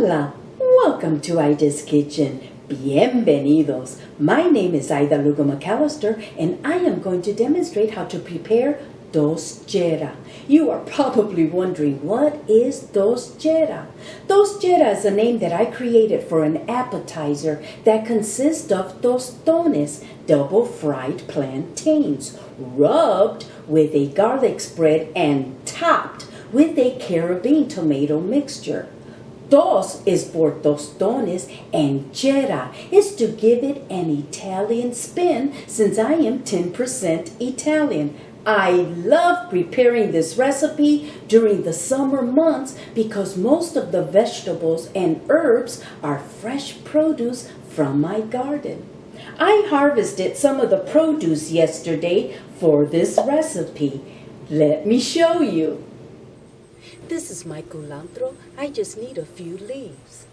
Hola, welcome to Ida's Kitchen. Bienvenidos. My name is Ida Lugo McAllister and I am going to demonstrate how to prepare toschetta. You are probably wondering, what is toschetta? Toschetta is a name that I created for an appetizer that consists of tostones, double fried plantains, rubbed with a garlic spread and topped with a Caribbean tomato mixture. Tos is for tostones and chetta is to give it an Italian spin since I am 10% Italian. I love preparing this recipe during the summer months because most of the vegetables and herbs are fresh produce from my garden. I harvested some of the produce yesterday for this recipe. Let me show you. This is my culantro. I just need a few leaves.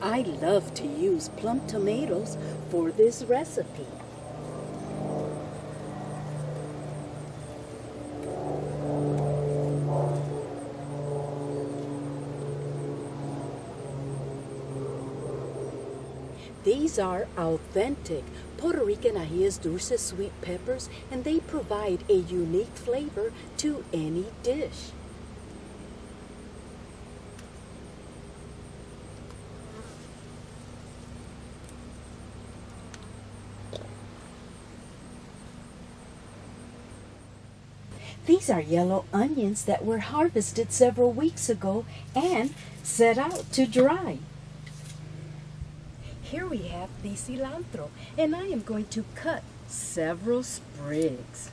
I love to use plum tomatoes for this recipe. These are authentic Puerto Rican ajíes dulces sweet peppers, and they provide a unique flavor to any dish. These are yellow onions that were harvested several weeks ago and set out to dry. Here we have the cilantro, and I am going to cut several sprigs.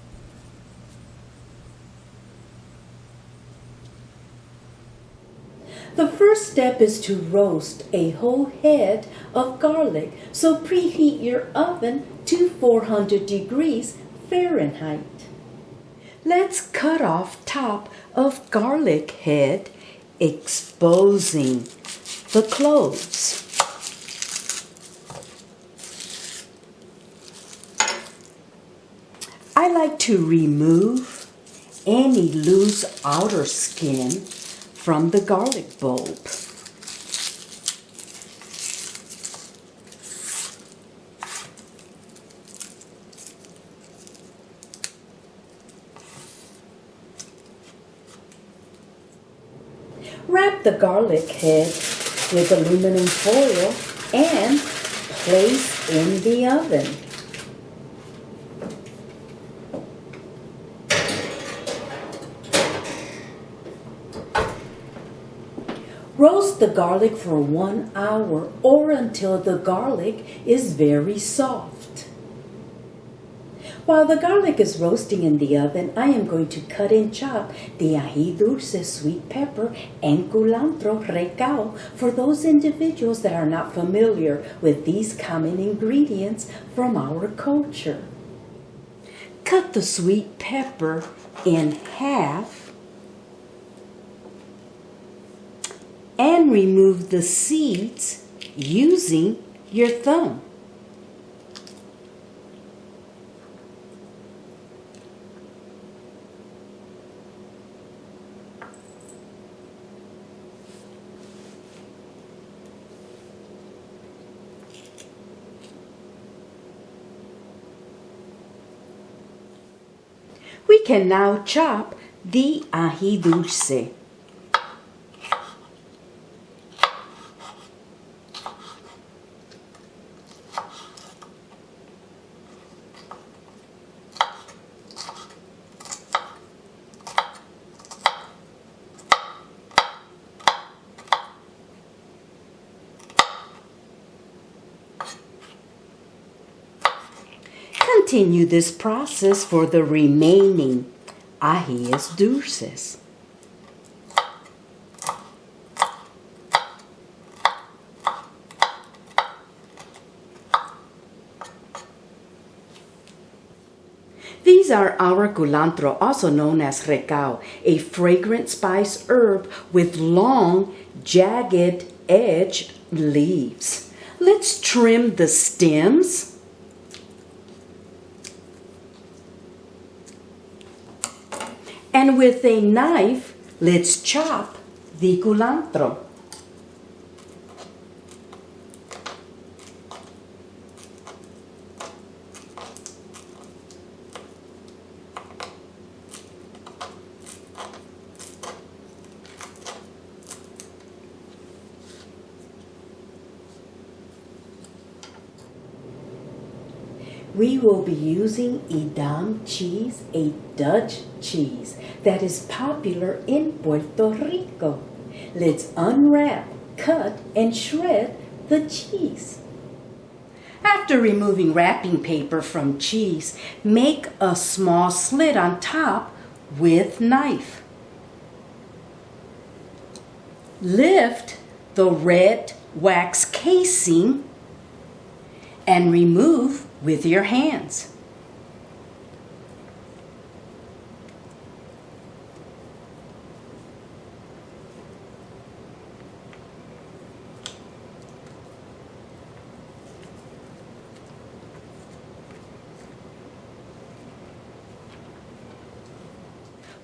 The first step is to roast a whole head of garlic, so preheat your oven to 400 degrees Fahrenheit. Let's cut off top of garlic head, exposing the cloves. I like to remove any loose outer skin from the garlic bulb. Wrap the garlic head with aluminum foil and place in the oven. Roast the garlic for 1 hour or until the garlic is very soft. While the garlic is roasting in the oven, I am going to cut and chop the ají dulce sweet pepper and culantro recao for those individuals that are not familiar with these common ingredients from our culture. Cut the sweet pepper in half and remove the seeds using your thumb. We can now chop the ají dulce. Continue this process for the remaining ajíes dulces. These are our culantro, also known as recao, a fragrant spice herb with long, jagged, edged leaves. Let's trim the stems. And with a knife, let's chop the culantro. We will be using Edam cheese, a Dutch cheese that is popular in Puerto Rico. Let's unwrap, cut, and shred the cheese. After removing wrapping paper from cheese, make a small slit on top with knife. Lift the red wax casing and remove with your hands.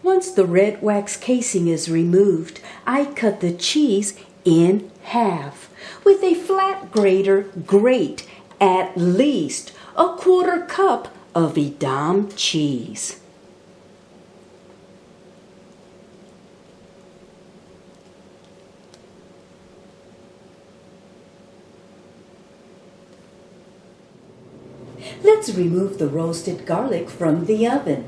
Once the red wax casing is removed, I cut the cheese in half. With a flat grater, grate at least a 1/4 cup of Edam cheese. Let's remove the roasted garlic from the oven.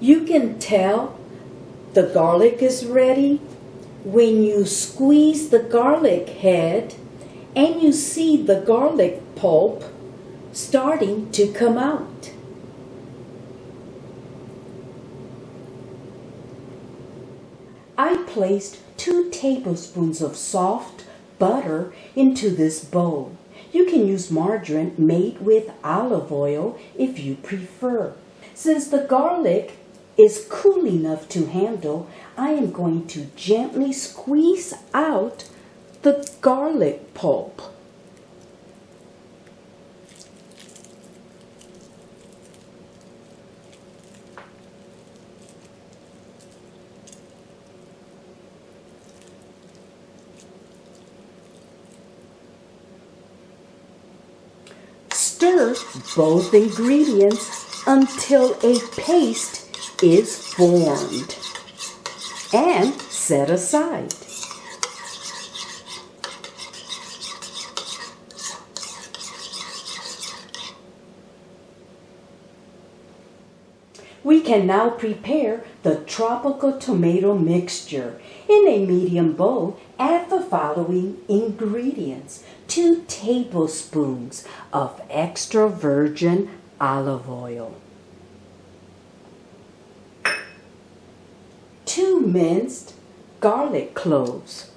You can tell the garlic is ready when you squeeze the garlic head and you see the garlic pulp starting to come out. I placed 2 tablespoons of soft butter into this bowl. You can use margarine made with olive oil if you prefer. Since the garlic is cool enough to handle, I am going to gently squeeze out the garlic pulp. Stir both ingredients until a paste is formed and set aside. We can now prepare the tropical tomato mixture. In a medium bowl, add the following ingredients: 2 tablespoons of extra virgin olive oil, 2 minced garlic cloves,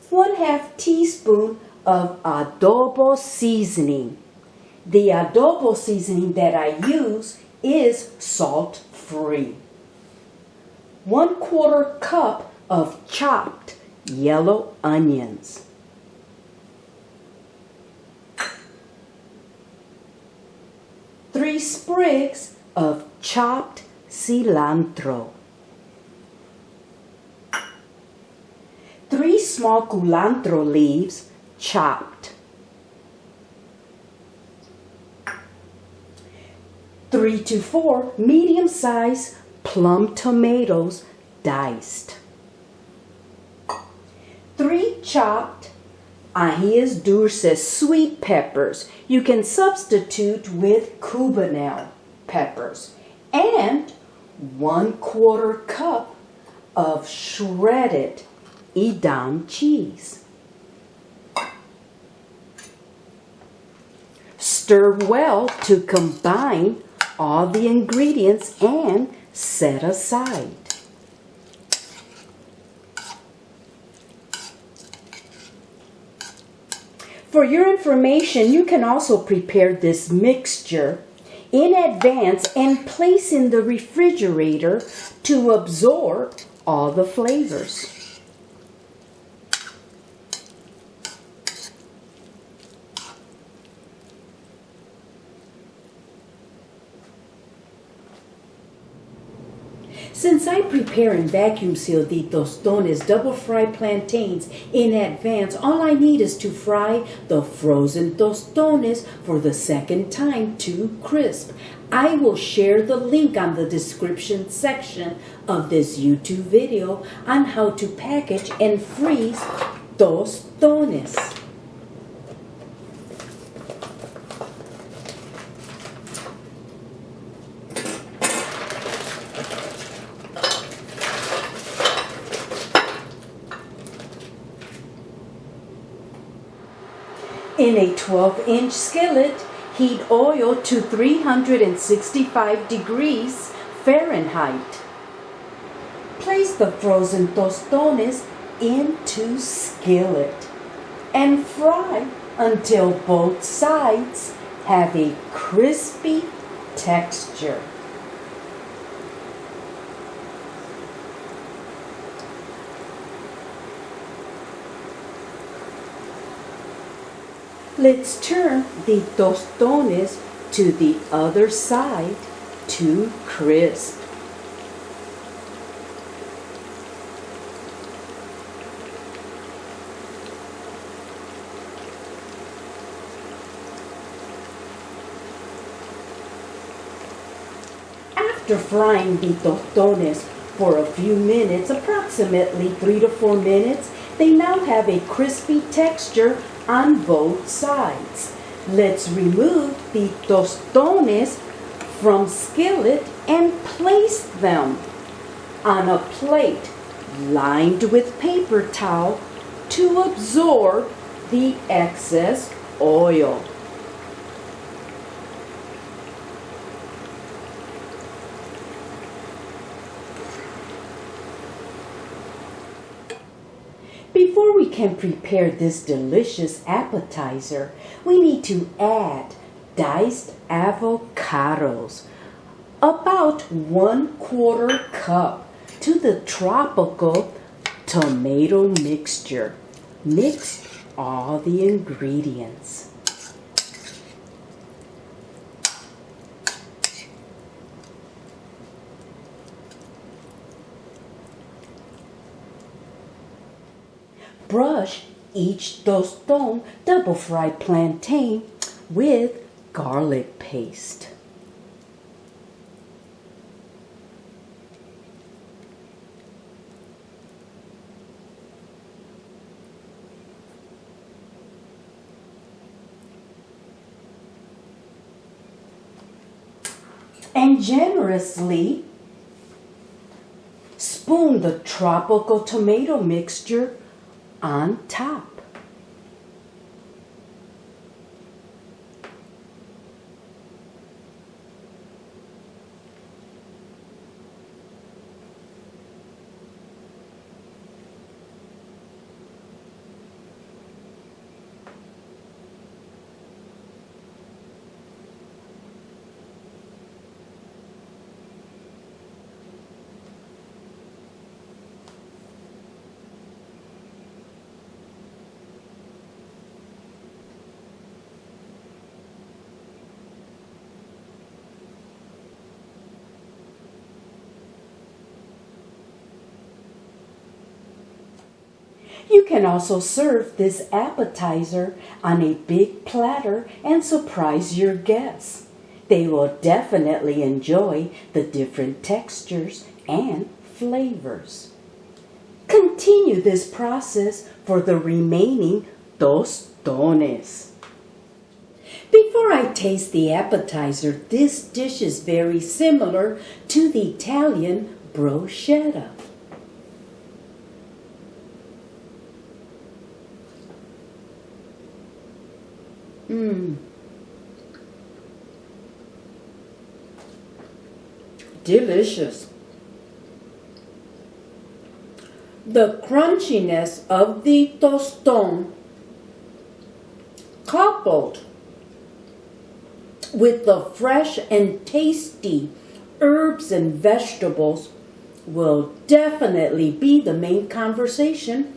1/2 teaspoon of adobo seasoning. The adobo seasoning that I use is salt-free. 1/4 cup of chopped yellow onions. 3 sprigs of chopped cilantro. 3 small culantro leaves chopped. 3 to 4 medium-sized plum tomatoes diced. 3 chopped ajíes dulces, sweet peppers. You can substitute with cubanelle peppers. And 1/4 cup of shredded Edam cheese. Stir well to combine all the ingredients and set aside. For your information, you can also prepare this mixture in advance and place in the refrigerator to absorb all the flavors. Since I prepare and vacuum seal the tostones double fried plantains in advance, all I need is to fry the frozen tostones for the second time to crisp. I will share the link on the description section of this YouTube video on how to package and freeze tostones. In a 12-inch skillet, heat oil to 365 degrees Fahrenheit. Place the frozen tostones into skillet and fry until both sides have a crispy texture. Let's turn the tostones to the other side to crisp. After frying the tostones for a few minutes, approximately 3 to 4 minutes, they now have a crispy texture on both sides. Let's remove the tostones from skillet and place them on a plate lined with paper towel to absorb the excess oil. Before we can prepare this delicious appetizer, we need to add diced avocados, about 1/4 cup, to the tropical tomato mixture. Mix all the ingredients. Brush each tostone double fried plantain with garlic paste. And generously spoon the tropical tomato mixture on top. You can also serve this appetizer on a big platter and surprise your guests. They will definitely enjoy the different textures and flavors. Continue this process for the remaining tostones. Before I taste the appetizer, this dish is very similar to the Italian bruschetta. delicious. The crunchiness of the tostone, coupled with the fresh and tasty herbs and vegetables, will definitely be the main conversation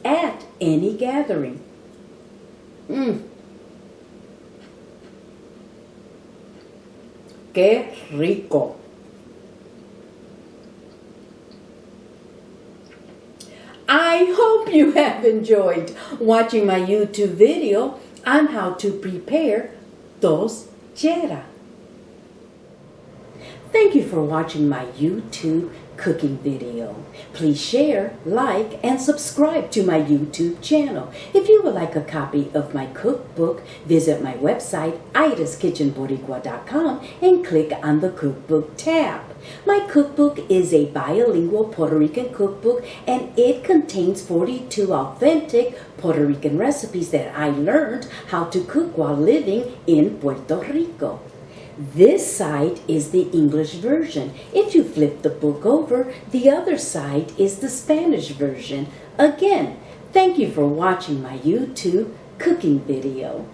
at any gathering. Qué rico. I hope you have enjoyed watching my YouTube video on how to prepare toschetta. Thank you for watching my YouTube cooking video. Please share, like, and subscribe to my YouTube channel. If you would like a copy of my cookbook, visit my website, aidaskitchenboricua.com, and click on the cookbook tab. My cookbook is a bilingual Puerto Rican cookbook, and it contains 42 authentic Puerto Rican recipes that I learned how to cook while living in Puerto Rico. This side is the English version. If you flip the book over, the other side is the Spanish version. Again, thank you for watching my YouTube cooking video.